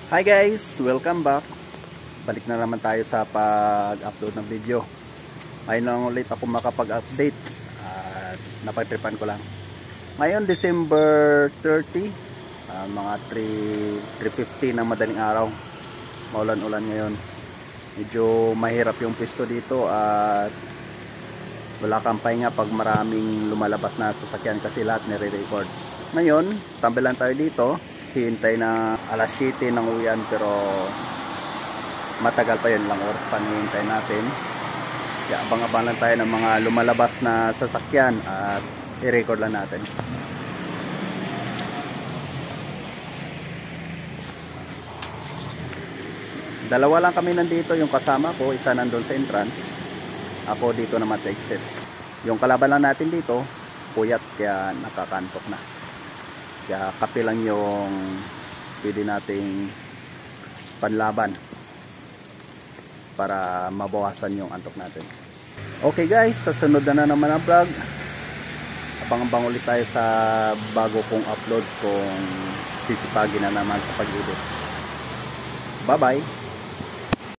Hi guys! Welcome back. Balik na naman tayo sa pag-upload ng video. Ngayon lang ulit ako makapag-update at napagtripan ko lang. Ngayon December 30, mga 3:50 ng madaling araw. Maulan-ulan ngayon. Medyo mahirap yung pisto dito at wala kang pahinga pag maraming lumalabas na sasakyan kasi lahat nire-record. Ngayon, tambalan tayo dito. Hihintay na alas 7 ng uwian pero matagal pa yun, lang oras pa hihintay natin. Kaya abang-abang lang tayo ng mga lumalabas na sasakyan at i-record lang natin. Dalawa lang kami nandito, yung kasama ko, isa nandun sa entrance. Ako dito naman sa exit. Yung kalaban lang natin dito, puyat kaya nakakantok na. Kaya kape lang yung pwede nating panlaban para mabawasan yung antok natin. Okay guys, sa sunod na naman ang vlog. Abang-abang ulit tayo sa bago kong upload kung sisipagin na naman sa pag-edit. Bye bye!